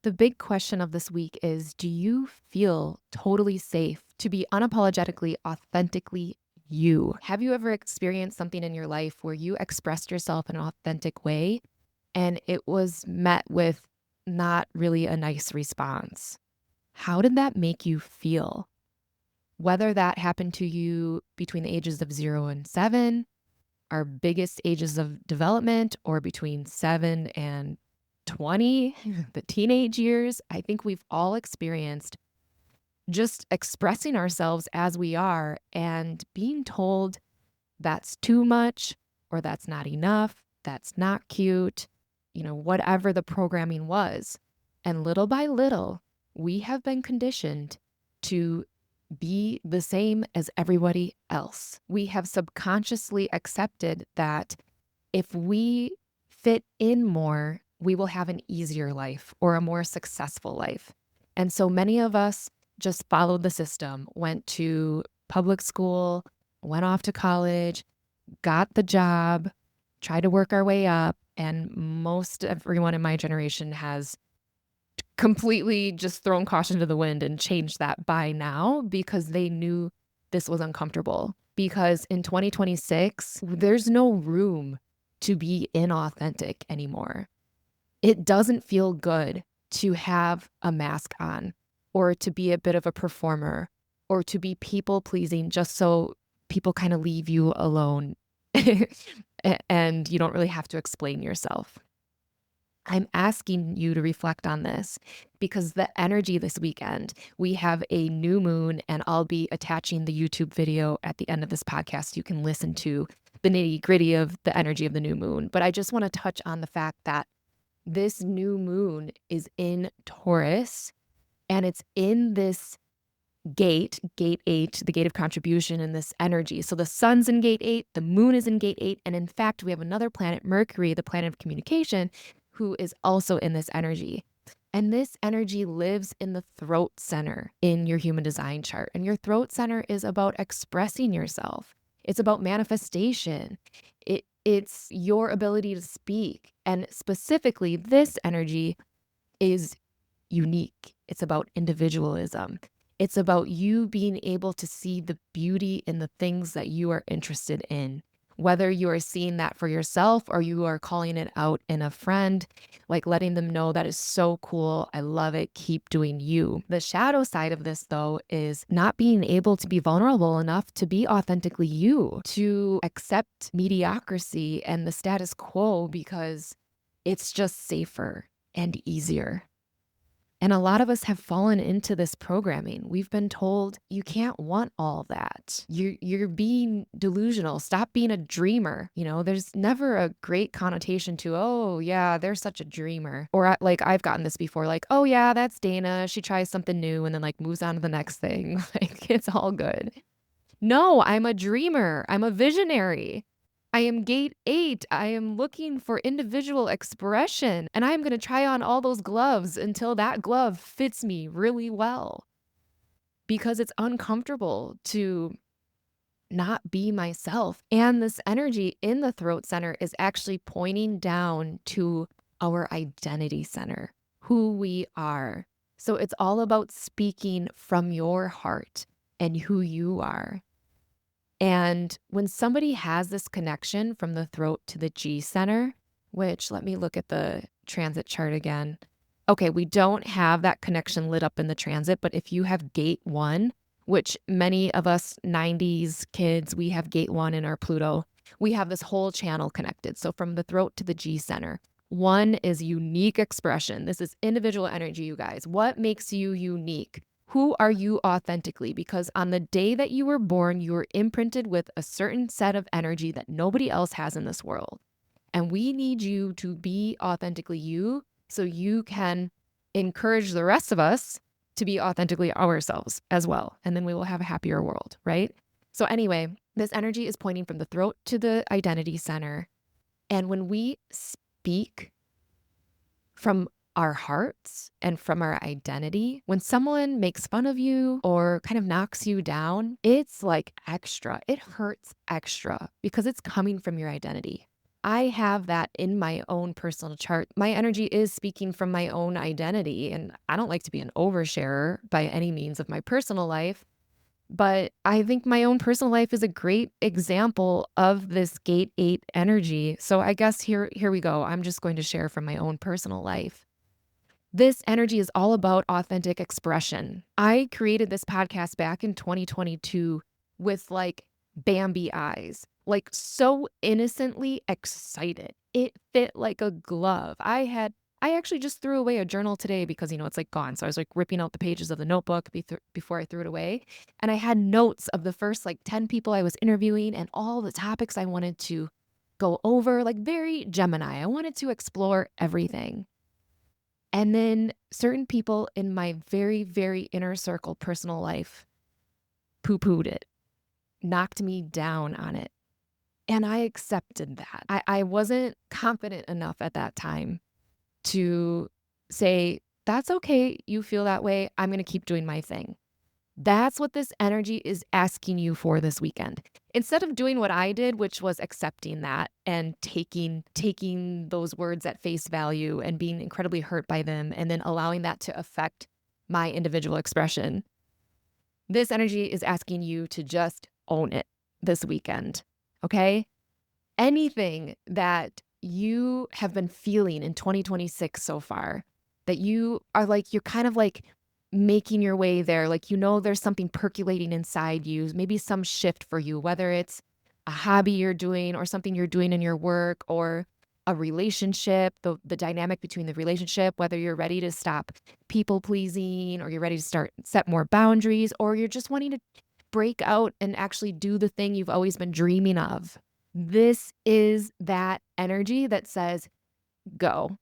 The big question of this week is, do you feel totally safe to be unapologetically, authentically you? Have you ever experienced something in your life where you expressed yourself in an authentic way and it was met with not really a nice response? How did that make you feel? Whether that happened to you between the ages of 0 and 7, our biggest ages of development, or between 7 and 20, the teenage years, I think we've all experienced just expressing ourselves as we are and being told that's too much or that's not enough, that's not cute, whatever the programming was. And little by little, we have been conditioned to be the same as everybody else. We have subconsciously accepted that if we fit in more, we will have an easier life or a more successful life. And so many of us just followed the system, went to public school, went off to college, got the job, tried to work our way up. And most everyone in my generation has completely just thrown caution to the wind and changed that by now because they knew this was uncomfortable. Because in 2026, there's no room to be inauthentic anymore. It doesn't feel good to have a mask on or to be a bit of a performer or to be people pleasing just so people kind of leave you alone and you don't really have to explain yourself. I'm asking you to reflect on this because the energy this weekend, we have a new moon, and I'll be attaching the YouTube video at the end of this podcast. You can listen to the nitty gritty of the energy of the new moon. But I just want to touch on the fact that this new moon is in Taurus and it's in this gate 8, the gate of contribution, and this energy. So the sun's in gate 8, the moon is in gate 8. And in fact, we have another planet, Mercury, the planet of communication, who is also in this energy. And this energy lives in the throat center in your human design chart. And your throat center is about expressing yourself. It's about manifestation. It's your ability to speak. And specifically, this energy is unique. It's about individualism. It's about you being able to see the beauty in the things that you are interested in. Whether you are seeing that for yourself or you are calling it out in a friend, like letting them know that is so cool. I love it. Keep doing you. The shadow side of this, though, is not being able to be vulnerable enough to be authentically you, to accept mediocrity and the status quo because it's just safer and easier. And a lot of us have fallen into this programming. We've been told you can't want all that. You're being delusional. Stop being a dreamer. There's never a great connotation to, oh yeah, they're such a dreamer. Or like I've gotten this before, like, oh yeah, that's Dana. She tries something new and then like moves on to the next thing. Like it's all good. No, I'm a dreamer. I'm a visionary. I am gate 8. I am looking for individual expression, and I'm going to try on all those gloves until that glove fits me really well because it's uncomfortable to not be myself. And this energy in the throat center is actually pointing down to our identity center, who we are. So it's all about speaking from your heart and who you are. And when somebody has this connection from the throat to the G center, which let me look at the transit chart again. Okay, we don't have that connection lit up in the transit, but if you have gate 1, which many of us 90s kids, we have gate 1 in our Pluto, we have this whole channel connected. So from the throat to the G center. 1 is unique expression. This is individual energy, you guys. What makes you unique? Who are you authentically? Because on the day that you were born, you were imprinted with a certain set of energy that nobody else has in this world. And we need you to be authentically you so you can encourage the rest of us to be authentically ourselves as well. And then we will have a happier world, right? So anyway, this energy is pointing from the throat to the identity center. And when we speak from our hearts and from our identity, when someone makes fun of you or kind of knocks you down, it's like extra. It hurts extra because it's coming from your identity. I have that in my own personal chart. My energy is speaking from my own identity, and I don't like to be an oversharer by any means of my personal life. But I think my own personal life is a great example of this gate 8 energy. So I guess here we go. I'm just going to share from my own personal life. This energy is all about authentic expression. I created this podcast back in 2022 with like Bambi eyes, like so innocently excited. It fit like a glove. I actually just threw away a journal today because, it's like gone. So I was like ripping out the pages of the notebook before I threw it away. And I had notes of the first like 10 people I was interviewing and all the topics I wanted to go over, like very Gemini. I wanted to explore everything. And then certain people in my very, very inner circle personal life poo-pooed it, knocked me down on it. And I accepted that. I wasn't confident enough at that time to say, that's okay, you feel that way. I'm going to keep doing my thing. That's what this energy is asking you for this weekend. Instead of doing what I did, which was accepting that and taking those words at face value and being incredibly hurt by them and then allowing that to affect my individual expression. This energy is asking you to just own it this weekend, okay? Anything that you have been feeling in 2026 so far that you're kind of like making your way there, like, there's something percolating inside you, maybe some shift for you, whether it's a hobby you're doing or something you're doing in your work or a relationship, the dynamic between the relationship, whether you're ready to stop people pleasing or you're ready to set more boundaries, or you're just wanting to break out and actually do the thing you've always been dreaming of. This is that energy that says, go,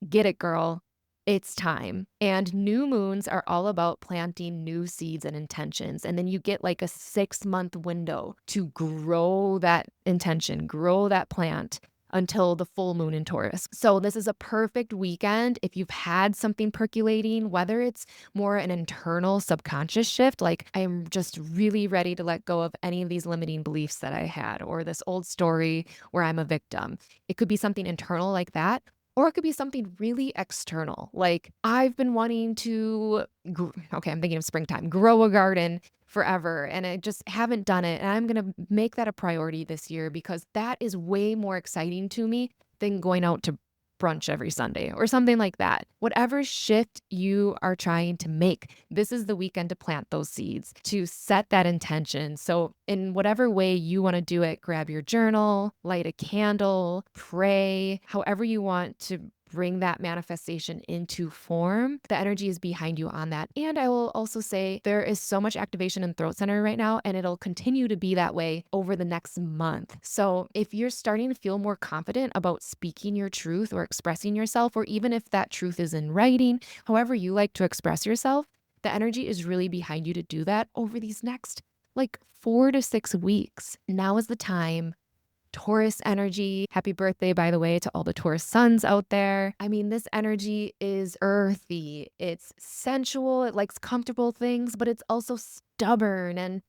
get it, girl. It's time. And new moons are all about planting new seeds and intentions. And then you get like a 6-month window to grow that intention, grow that plant until the full moon in Taurus. So this is a perfect weekend if you've had something percolating, whether it's more an internal subconscious shift, like I'm just really ready to let go of any of these limiting beliefs that I had, or this old story where I'm a victim. It could be something internal like that. Or it could be something really external. Like I've been wanting to, I'm thinking of springtime, grow a garden forever. And I just haven't done it. And I'm going to make that a priority this year because that is way more exciting to me than going out to brunch every Sunday or something like that. Whatever shift you are trying to make, this is the weekend to plant those seeds, to set that intention. So in whatever way you want to do it, grab your journal, light a candle, pray, however you want to bring that manifestation into form. The energy is behind you on that. And I will also say there is so much activation in throat center right now, and it'll continue to be that way over the next month. So if you're starting to feel more confident about speaking your truth or expressing yourself, or even if that truth is in writing, however you like to express yourself, the energy is really behind you to do that over these next like 4 to 6 weeks. Now is the time. Taurus energy. Happy birthday, by the way, to all the Taurus suns out there. I mean, this energy is earthy. It's sensual. It likes comfortable things, but it's also stubborn and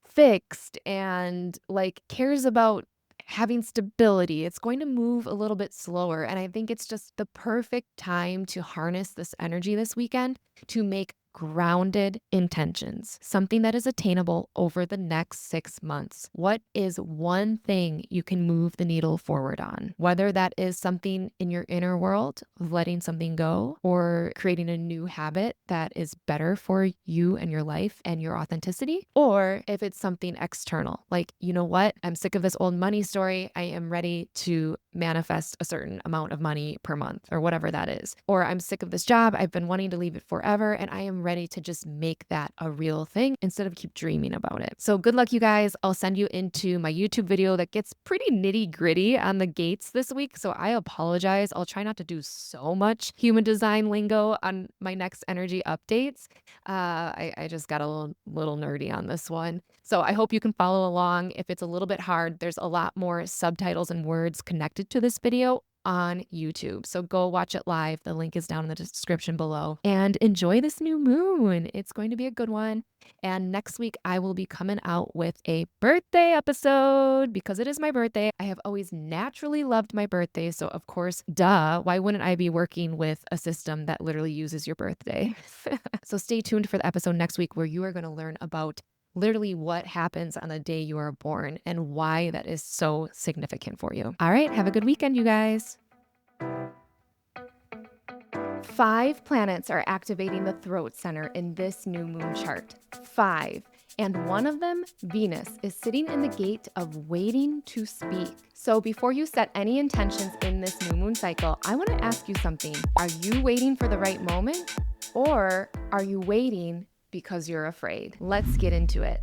fixed and like cares about having stability. It's going to move a little bit slower. And I think it's just the perfect time to harness this energy this weekend to make grounded intentions, something that is attainable over the next 6 months. What is one thing you can move the needle forward on? Whether that is something in your inner world of letting something go or creating a new habit that is better for you and your life and your authenticity, or if it's something external, like, you know what? I'm sick of this old money story. I am ready to manifest a certain amount of money per month or whatever that is. Or I'm sick of this job. I've been wanting to leave it forever and I am ready to just make that a real thing instead of keep dreaming about it. So good luck, you guys. I'll send you into my YouTube video that gets pretty nitty gritty on the gates this week. So I apologize. I'll try not to do so much human design lingo on my next energy updates. I just got a little nerdy on this one. So I hope you can follow along. If it's a little bit hard, there's a lot more subtitles and words connected to this video on YouTube. So go watch it live. The link is down in the description below and enjoy this new moon. It's going to be a good one. And next week, I will be coming out with a birthday episode because it is my birthday. I have always naturally loved my birthday. So, of course, duh, why wouldn't I be working with a system that literally uses your birthday? So, stay tuned for the episode next week where you are going to learn about literally what happens on the day you are born and why that is so significant for you. All right, have a good weekend, you guys. 5 planets are activating the throat center in this new moon chart. 5. And one of them, Venus, is sitting in the gate of waiting to speak. So before you set any intentions in this new moon cycle, I want to ask you something. Are you waiting for the right moment? Or are you waiting because you're afraid? Let's get into it.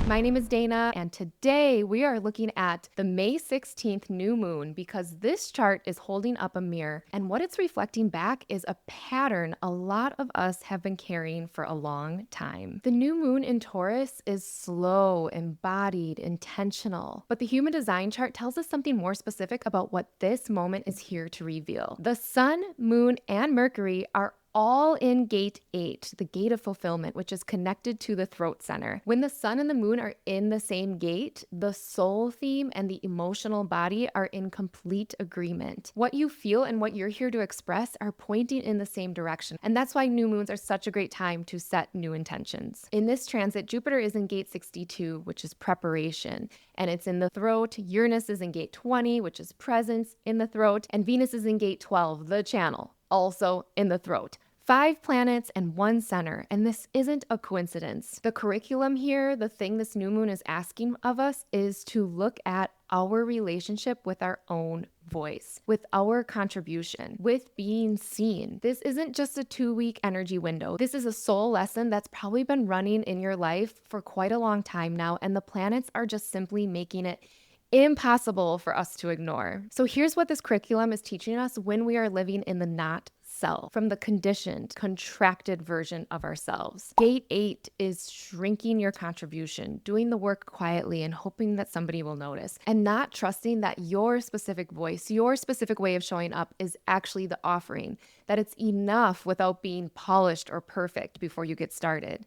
My name is Dana, and today we are looking at the May 16th new moon because this chart is holding up a mirror, and what it's reflecting back is a pattern a lot of us have been carrying for a long time. The new moon in Taurus is slow, embodied, intentional, but the human design chart tells us something more specific about what this moment is here to reveal. The sun, moon, and Mercury are all in gate 8, the gate of fulfillment, which is connected to the throat center. When the sun and the moon are in the same gate, the soul theme and the emotional body are in complete agreement. What you feel and what you're here to express are pointing in the same direction. And that's why new moons are such a great time to set new intentions. In this transit, Jupiter is in gate 62, which is preparation, and it's in the throat. Uranus is in gate 20, which is presence in the throat, and Venus is in gate 12, the channel, also in the throat. 5 planets and 1 center, and this isn't a coincidence. The curriculum here, the thing this new moon is asking of us, is to look at our relationship with our own voice, with our contribution, with being seen. This isn't just a 2-week energy window. This is a soul lesson that's probably been running in your life for quite a long time now, and the planets are just simply making it impossible for us to ignore. So here's what this curriculum is teaching us when we are living in the not self, from the conditioned, contracted version of ourselves. Gate 8 is shrinking your contribution, doing the work quietly and hoping that somebody will notice, and not trusting that your specific voice, your specific way of showing up is actually the offering, that it's enough without being polished or perfect before you get started.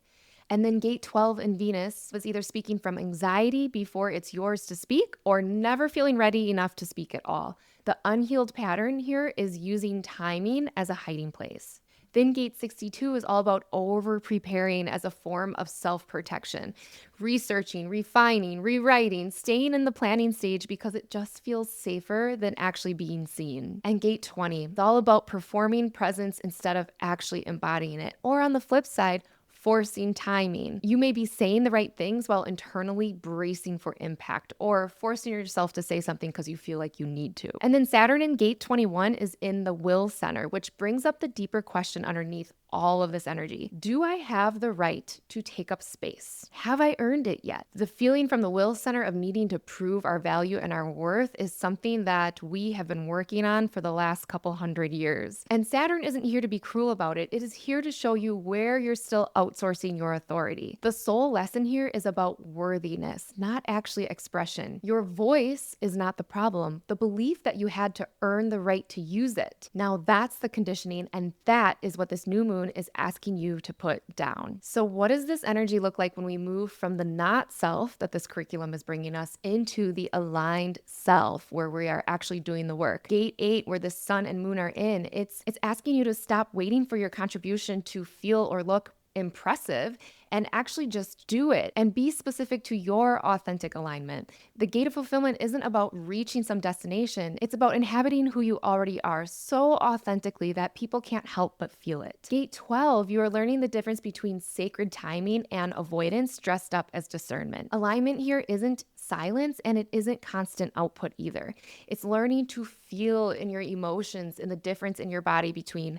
And then gate 12 in Venus was either speaking from anxiety before it's yours to speak or never feeling ready enough to speak at all. The unhealed pattern here is using timing as a hiding place. Then gate 62 is all about over-preparing as a form of self-protection, researching, refining, rewriting, staying in the planning stage because it just feels safer than actually being seen. And gate 20 is all about performing presence instead of actually embodying it. Or on the flip side, forcing timing. You may be saying the right things while internally bracing for impact or forcing yourself to say something because you feel like you need to. And then Saturn in gate 21 is in the will center, which brings up the deeper question underneath all of this energy. Do I have the right to take up space? Have I earned it yet? The feeling from the will center of needing to prove our value and our worth is something that we have been working on for the last couple hundred years. And Saturn isn't here to be cruel about it. It is here to show you where you're still outsourcing your authority. The soul lesson here is about worthiness, not actually expression. Your voice is not the problem. The belief that you had to earn the right to use it. Now that's the conditioning, and that is what this new moon is asking you to put down. So what does this energy look like when we move from the not self that this curriculum is bringing us into the aligned self where we are actually doing the work? Gate 8, where the sun and moon are in, it's asking you to stop waiting for your contribution to feel or look impressive and actually just do it and be specific to your authentic alignment. The gate of fulfillment isn't about reaching some destination. It's about inhabiting who you already are so authentically that people can't help but feel it. Gate 12, you are learning the difference between sacred timing and avoidance dressed up as discernment. Alignment here isn't silence and it isn't constant output either. It's learning to feel in your emotions and the difference in your body between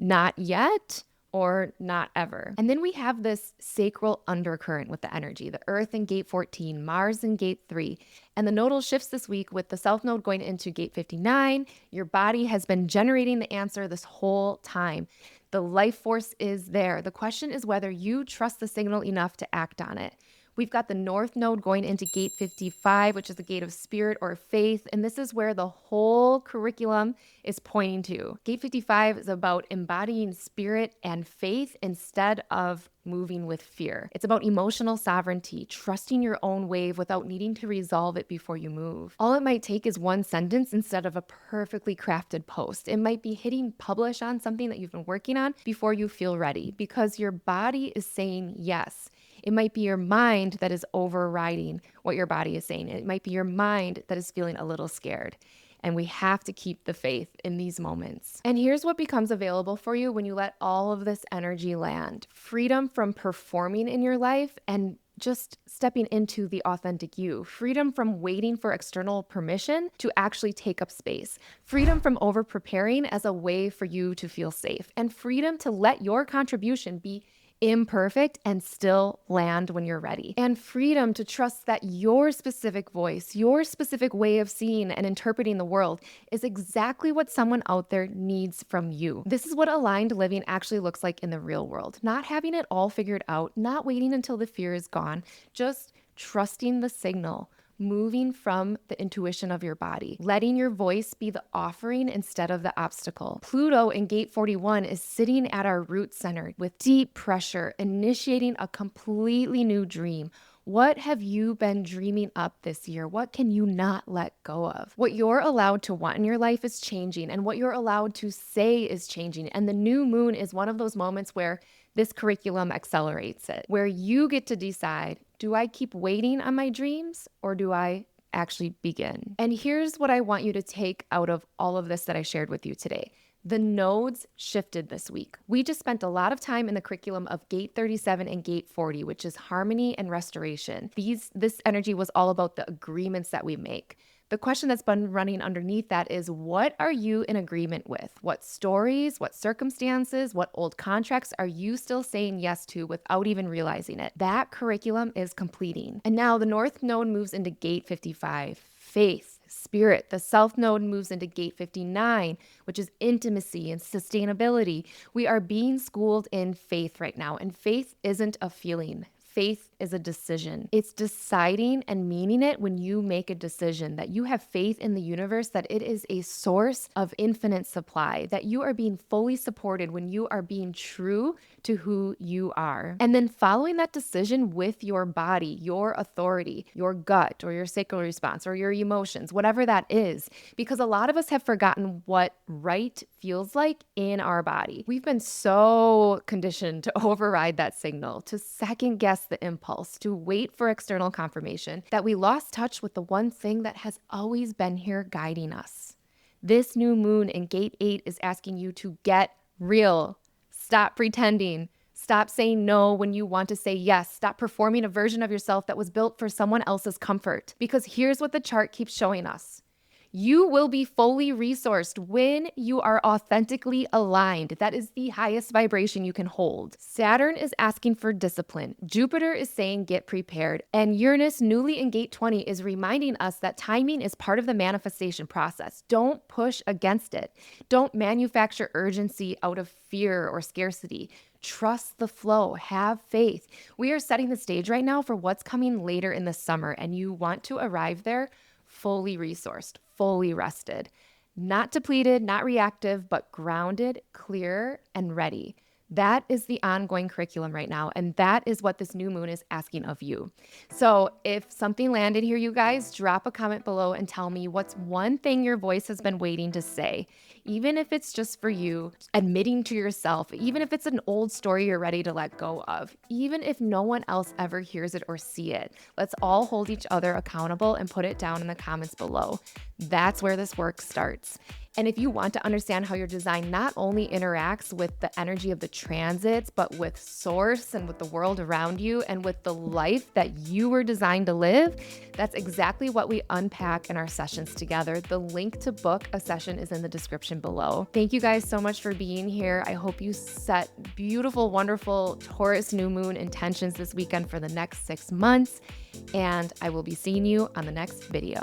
not yet or not ever. And then we have this sacral undercurrent with the energy, the Earth in gate 14, Mars in gate 3. And the nodal shifts this week with the South Node going into gate 59. Your body has been generating the answer this whole time. The life force is there. The question is whether you trust the signal enough to act on it. We've got the North Node going into gate 55, which is the gate of spirit or faith. And this is where the whole curriculum is pointing to. Gate 55 is about embodying spirit and faith instead of moving with fear. It's about emotional sovereignty, trusting your own wave without needing to resolve it before you move. All it might take is one sentence instead of a perfectly crafted post. It might be hitting publish on something that you've been working on before you feel ready, because your body is saying yes. It might be your mind that is overriding what your body is saying. It might be your mind that is feeling a little scared. And we have to keep the faith in these moments. And here's what becomes available for you when you let all of this energy land. Freedom from performing in your life and just stepping into the authentic you. Freedom from waiting for external permission to actually take up space. Freedom from over preparing as a way for you to feel safe. And freedom to let your contribution be imperfect and still land when you're ready. And freedom to trust that your specific voice, your specific way of seeing and interpreting the world is exactly what someone out there needs from you. This is what aligned living actually looks like in the real world. Not having it all figured out, not waiting until the fear is gone, just trusting the signal, moving from the intuition of your body, letting your voice be the offering instead of the obstacle. Pluto in gate 41 is sitting at our root center with deep pressure, initiating a completely new dream. What have you been dreaming up this year? What can you not let go of? What you're allowed to want in your life is changing, and what you're allowed to say is changing. And the new moon is one of those moments where this curriculum accelerates it, where you get to decide, do I keep waiting on my dreams or do I actually begin? And here's what I want you to take out of all of this that I shared with you today. The nodes shifted this week. We just spent a lot of time in the curriculum of gate 37 and gate 40, which is harmony and restoration. This energy was all about the agreements that we make. The question that's been running underneath that is, what are you in agreement with? What stories, what circumstances, what old contracts are you still saying yes to without even realizing it? That curriculum is completing. And now the North Node moves into gate 55, faith, spirit. The South Node moves into gate 59, which is intimacy and sustainability. We are being schooled in faith right now, and faith isn't a feeling. Faith is a decision. It's deciding and meaning it when you make a decision that you have faith in the universe, that it is a source of infinite supply, that you are being fully supported when you are being true to who you are. And then following that decision with your body, your authority, your gut or your sacral response or your emotions, whatever that is, because a lot of us have forgotten what right feels like in our body. We've been so conditioned to override that signal, to second guess the impulse, to wait for external confirmation, that we lost touch with the one thing that has always been here guiding us. This new moon in gate 8 is asking you to get real. Stop pretending. Stop saying no when you want to say yes. Stop performing a version of yourself that was built for someone else's comfort. Because here's what the chart keeps showing us. You will be fully resourced when you are authentically aligned. That is the highest vibration you can hold. Saturn is asking for discipline. Jupiter is saying get prepared. And Uranus, newly in gate 20, is reminding us that timing is part of the manifestation process. Don't push against it. Don't manufacture urgency out of fear or scarcity. Trust the flow. Have faith. We are setting the stage right now for what's coming later in the summer, and you want to arrive there fully resourced, fully rested, not depleted, not reactive, but grounded, clear, and ready. That is the ongoing curriculum right now, and that is what this new moon is asking of you. So if something landed here, you guys, drop a comment below and tell me what's one thing your voice has been waiting to say. Even if it's just for you, admitting to yourself, even if it's an old story you're ready to let go of, even if no one else ever hears it or see it, let's all hold each other accountable and put it down in the comments below. That's where this work starts. And if you want to understand how your design not only interacts with the energy of the transits, but with source and with the world around you and with the life that you were designed to live, that's exactly what we unpack in our sessions together. The link to book a session is in the description below. Thank you guys so much for being here. I hope you set beautiful, wonderful Taurus new moon intentions this weekend for the next 6 months, and I will be seeing you on the next video.